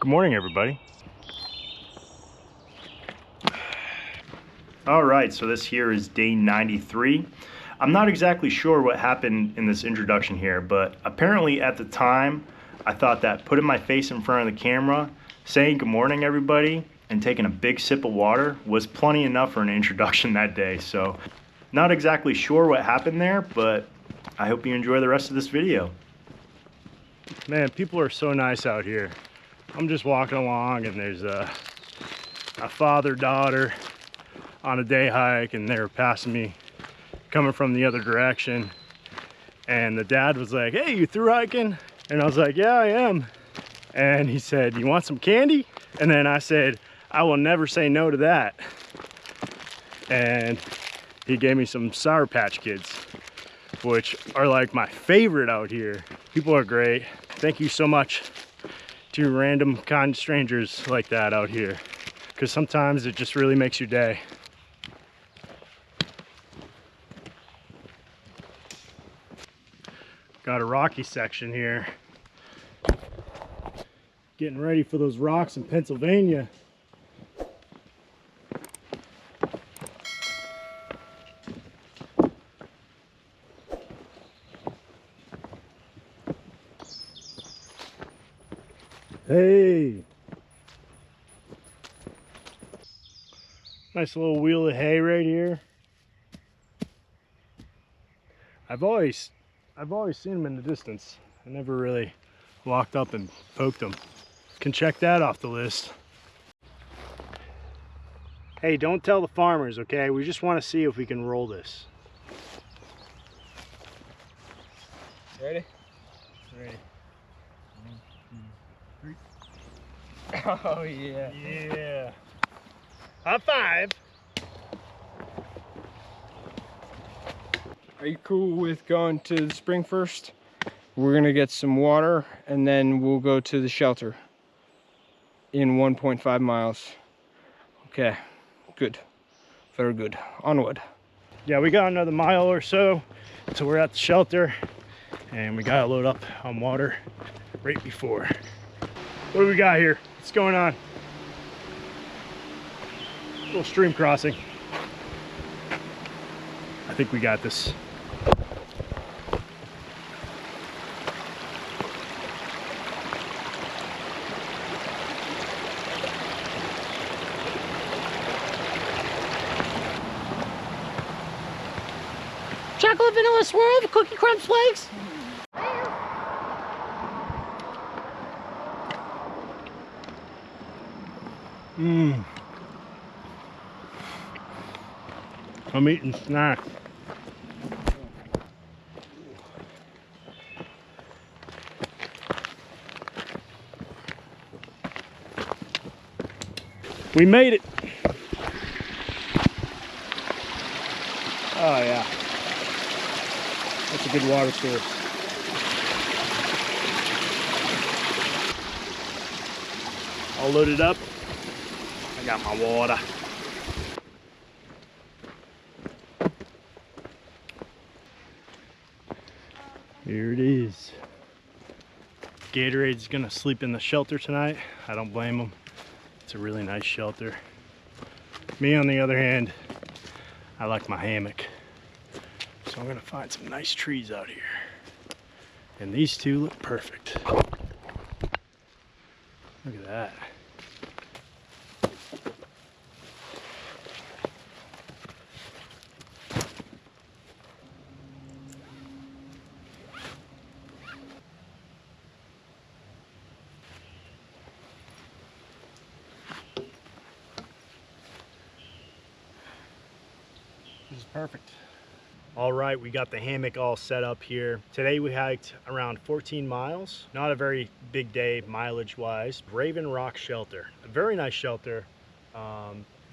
Good morning, everybody. All right, so this here is day 93. I'm not exactly sure what happened in this introduction here, but apparently at the time, I thought that putting my face in front of the camera, saying good morning, everybody, and taking a big sip of water was plenty enough for an introduction that day. So not exactly sure what happened there, but I hope you enjoy the rest of this video. Man, people are so nice out here. I'm just walking along and there's a father-daughter on a day hike, and they were passing me coming from the other direction, and the dad was like, "Hey, you through hiking?" And I was like, "Yeah, I am." And he said, "You want some candy?" And then I said, "I will never say no to that." And he gave me some Sour Patch Kids, which are like my favorite out here. People are great. Thank you so much to random kind strangers like that out here, because sometimes it just really makes your day. Got a rocky section here. Getting ready for those rocks in Pennsylvania. Hey! Nice little wheel of hay right here. I've always seen them in the distance. I never really walked up and poked them. Can check that off the list. Hey, don't tell the farmers, okay? We just want to see if we can roll this. Ready? Ready. 1, 2, 3. Oh yeah. Yeah. High five. Are you cool with going to the spring first? We're gonna get some water and then we'll go to the shelter in 1.5 miles. Okay, good. Very good. Onward. Yeah, we got another mile or so till we're at the shelter, and we gotta load up on water right before. What do we got here? What's going on? Little stream crossing. I think we got this. Chocolate vanilla swirl with cookie crumb flakes. I'm eating snacks. We made it. Oh yeah. That's a good water source. All loaded up. I got my water. Here it is. Gatorade's gonna sleep in the shelter tonight. I don't blame him. It's a really nice shelter. Me, on the other hand, I like my hammock. So I'm gonna find some nice trees out here. And these two look perfect. Look at that. This is perfect. All right, we got the hammock all set up here. Today we hiked around 14 miles. Not a very big day mileage wise. Raven Rock Shelter, a very nice shelter.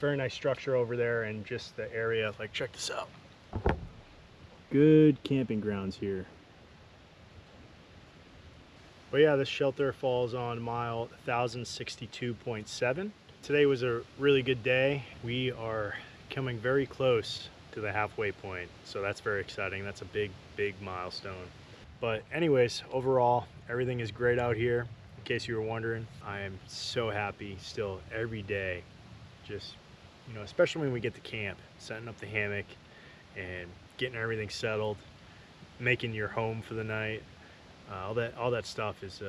Very nice structure over there, and just the area, like, check this out. Good camping grounds here. But yeah, this shelter falls on mile 1062.7. Today was a really good day. We are coming very close to the halfway point, so that's very exciting. That's a big milestone. But anyways, overall everything is great out here. case you were wondering, I am so happy still every day. Just, you know, especially when we get to camp, setting up the hammock and getting everything settled, making your home for the night. All that stuff is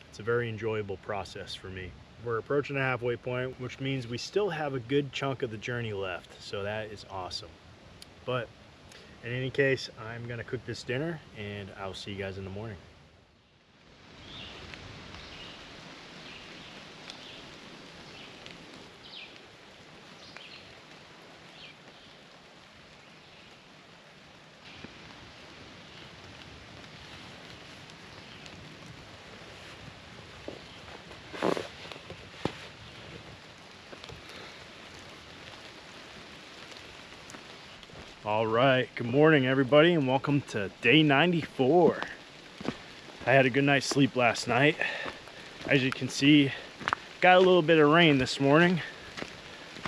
it's a very enjoyable process for me. We're approaching the halfway point, which means we still have a good chunk of the journey left, so that is awesome. But in any case, I'm gonna cook this dinner and I'll see you guys in the morning. All right, good morning everybody and welcome to day 94. I had a good night's sleep last night. As you can see, got a little bit of rain this morning.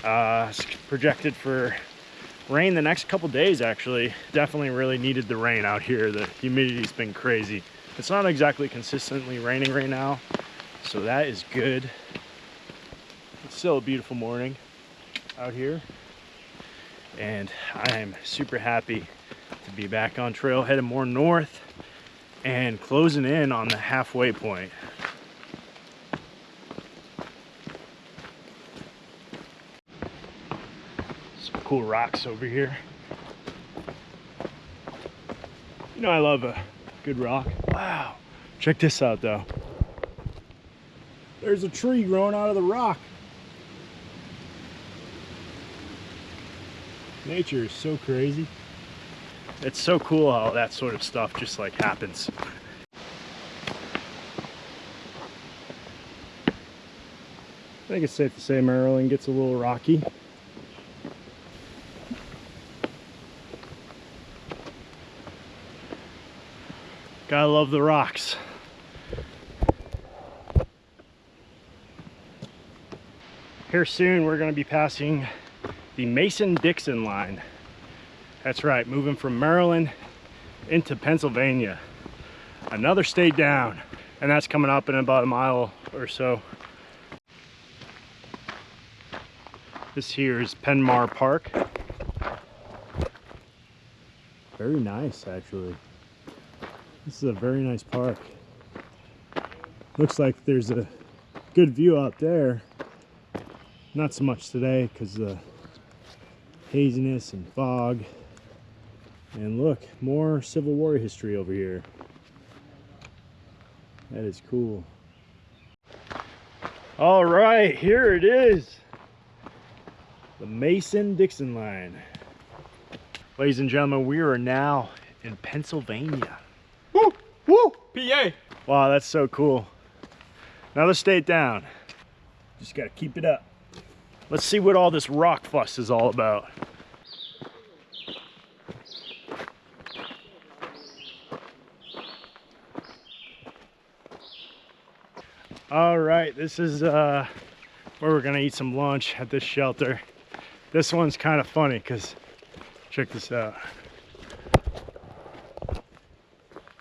It's projected for rain the next couple days actually. Definitely really needed the rain out here. The humidity's been crazy. It's not exactly consistently raining right now, so that is good. It's still a beautiful morning out here. And I am super happy to be back on trail, heading more north and closing in on the halfway point. Some cool rocks over here. You know I love a good rock. Wow, check this out though. There's a tree growing out of the rock. Nature is so crazy. It's so cool how that sort of stuff just like happens. I think it's safe to say Maryland gets a little rocky. Gotta love the rocks. Here soon we're gonna be passing the Mason-Dixon line. That's right, moving from Maryland into Pennsylvania. Another state down, and that's coming up in about a mile or so. This here is Penmar Park. Very nice, actually. This is a very nice park. Looks like there's a good view out there. Not so much today because the haziness and fog. And look, more Civil War history over here. That is cool. All right, here it is. The Mason-Dixon line. Ladies and gentlemen, we are now in Pennsylvania. Woo! Woo! PA! Wow, that's so cool. Another state down. Just gotta keep it up. Let's see what all this rock fuss is all about. All right, this is where we're gonna eat some lunch at this shelter. This one's kind of funny because check this out.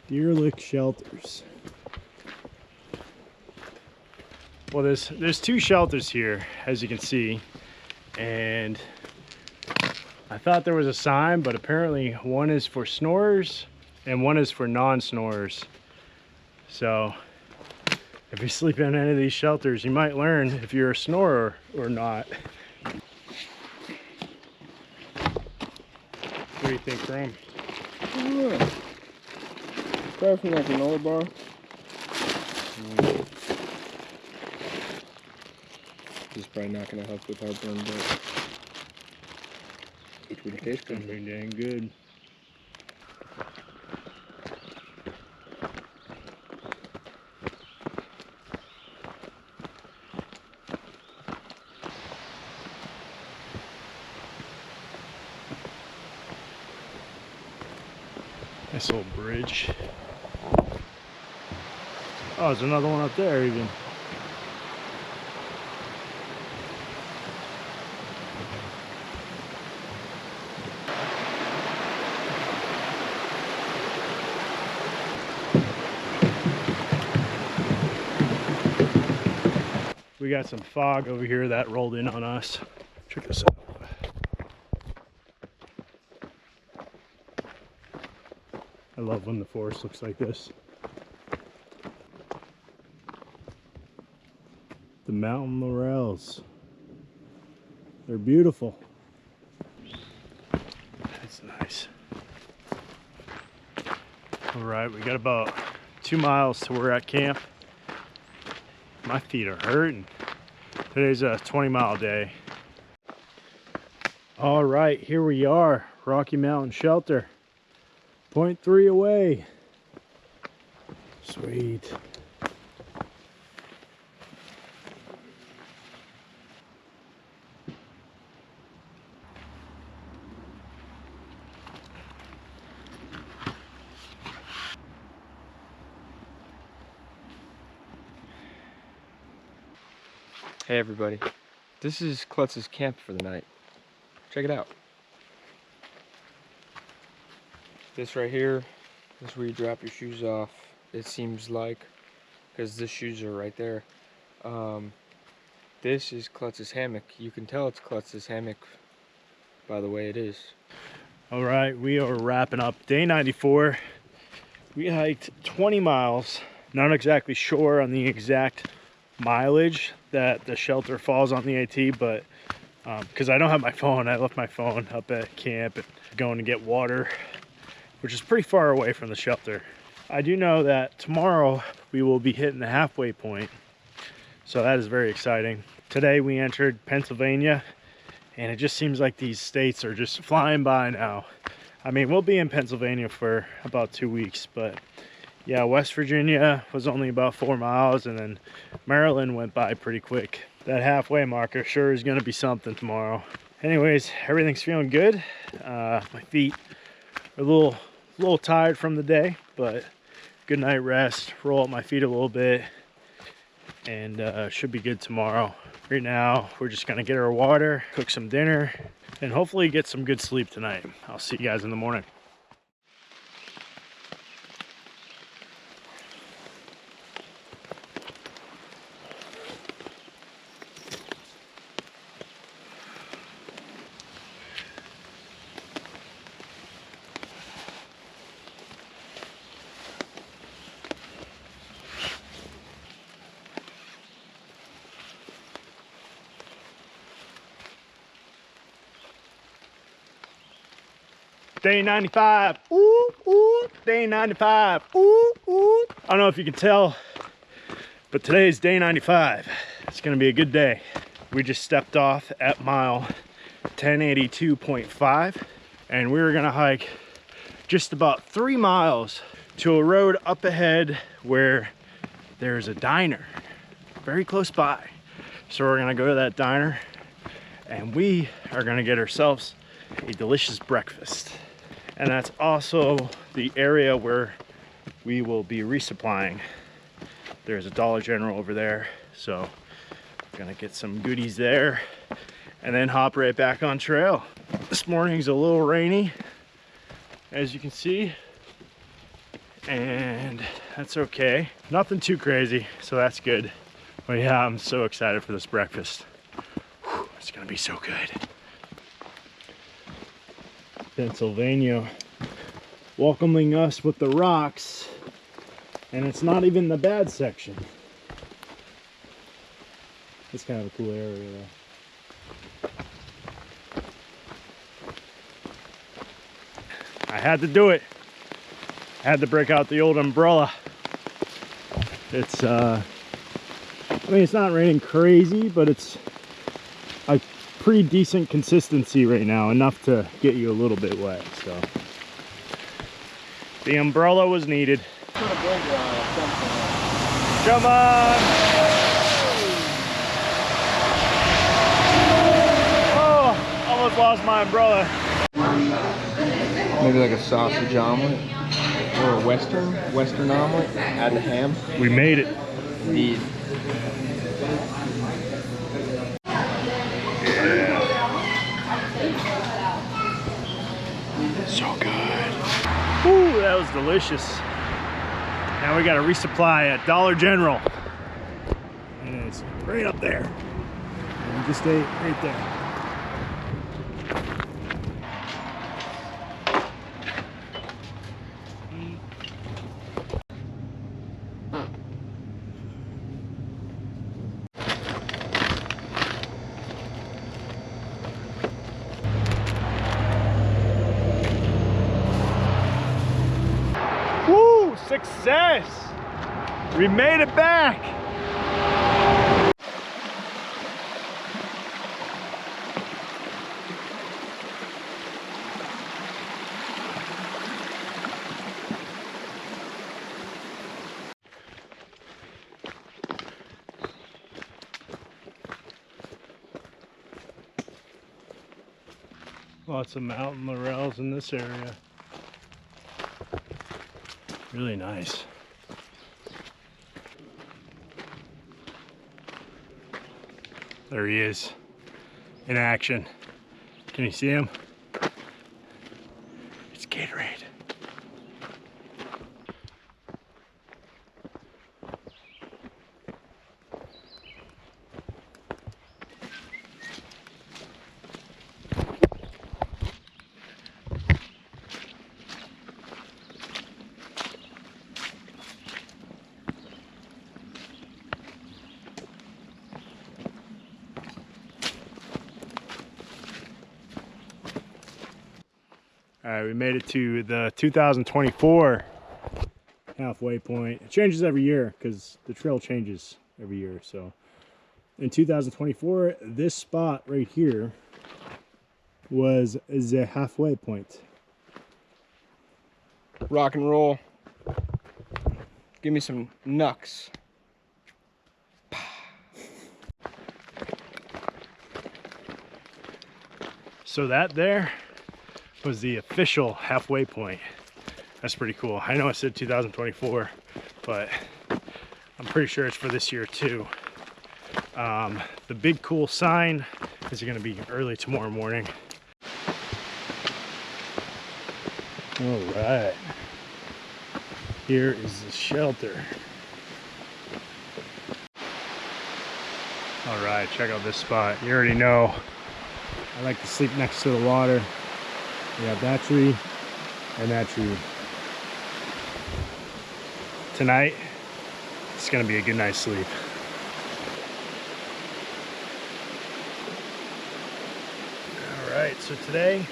Deer Lick Shelters. Well, there's two shelters here, as you can see, and I thought there was a sign, but apparently one is for snorers and one is for non-snorers. So if you sleep in any of these shelters, you might learn if you're a snorer or not. What do you think, Chrome? Yeah. Probably from like an old bar. This is probably not going to help with heartburn, but it would taste good. Pretty dang good. Nice old bridge. Oh, there's another one up there even. we got some fog over here that rolled in on us. Check this out. I love when the forest looks like this. The Mountain Laurels. They're beautiful. That's nice. All right, we got about 2 miles till we're at camp. My feet are hurting. Today's a 20-mile day. All right, here we are, Rocky Mountain Shelter. 0.3 away. Sweet. Hey everybody, this is Klutz's camp for the night. Check it out. This right here is where you drop your shoes off, it seems like, because the shoes are right there. This is Klutz's hammock. You can tell it's Klutz's hammock by the way it is. All right, we are wrapping up day 94. We hiked 20 miles. Not exactly sure on the exact mileage that the shelter falls on the AT, but because I don't have my phone, I left my phone up at camp and going to get water, which is pretty far away from the shelter. I do know that tomorrow we will be hitting the halfway point, so that is very exciting. Today we entered Pennsylvania, and it just seems like these states are just flying by now. I mean, we'll be in Pennsylvania for about 2 weeks, but yeah, West Virginia was only about 4 miles, and then Maryland went by pretty quick. That halfway marker sure is gonna be something tomorrow. Anyways, everything's feeling good. My feet are a little tired from the day, but good night rest, roll up my feet a little bit, and should be good tomorrow. Right now, we're just gonna get our water, cook some dinner, and hopefully get some good sleep tonight. I'll see you guys in the morning. Day 95, ooh, ooh, day 95, ooh, ooh. I don't know if you can tell, but today is day 95. It's gonna be a good day. We just stepped off at mile 1082.5, and we were gonna hike just about 3 miles to a road up ahead where there's a diner very close by. So we're gonna go to that diner, and we are gonna get ourselves a delicious breakfast. And that's also the area where we will be resupplying. There's a Dollar General over there, so I'm gonna get some goodies there and then hop right back on trail. This morning's a little rainy, as you can see, and that's okay. Nothing too crazy, so that's good. But yeah, I'm so excited for this breakfast. Whew, it's gonna be so good. Pennsylvania welcoming us with the rocks, and it's not even the bad section. It's kind of a cool area though. I had to do it. I had to break out the old umbrella. It's I mean, it's not raining crazy, but it's a pretty decent consistency right now, enough to get you a little bit wet. So the umbrella was needed. Come on! Oh, almost lost my umbrella. Maybe like a sausage omelet or a western omelet. Add the ham. We made it. Indeed. So good. Ooh, that was delicious. Now we got to resupply at Dollar General. And it's right up there. And just stay right there. Woo! Success! We made it back! Lots of mountain laurels in this area. Really nice. There he is in action. Can you see him? It's Gatorade. All right, we made it to the 2024 halfway point. It changes every year because the trail changes every year. So in 2024, this spot right here was the halfway point. Rock and roll. Give me some knucks. So that there was the official halfway point. That's pretty cool. I know I said 2024, but I'm pretty sure it's for this year too. The big cool sign is going to be early tomorrow morning. All right, here is the shelter. All right, check out this spot. You already know I like to sleep next to the water. We have that tree and that tree. Tonight, it's gonna be a good night's sleep. All right, so today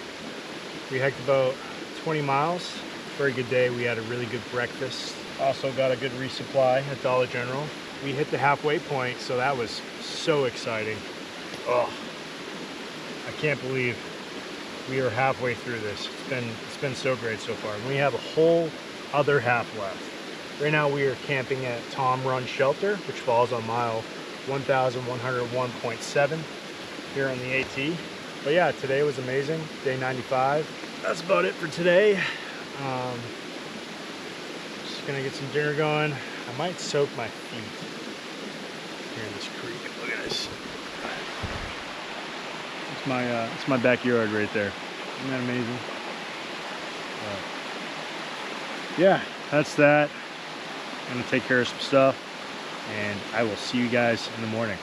we hiked about 20 miles. Very good day. We had a really good breakfast. Also got a good resupply at Dollar General. We hit the halfway point, so that was so exciting. Oh, I can't believe we are halfway through this. It's been so great so far. And we have a whole other half left. Right now we are camping at Tom Run Shelter, which falls on mile 1101.7 here on the AT. But yeah, today was amazing. Day 95. That's about it for today. Just gonna get some dinner going. I might soak my feet here in this creek. Look at this. It's my backyard right there. Isn't that amazing? Yeah, that's that. I'm gonna take care of some stuff, and I will see you guys in the morning.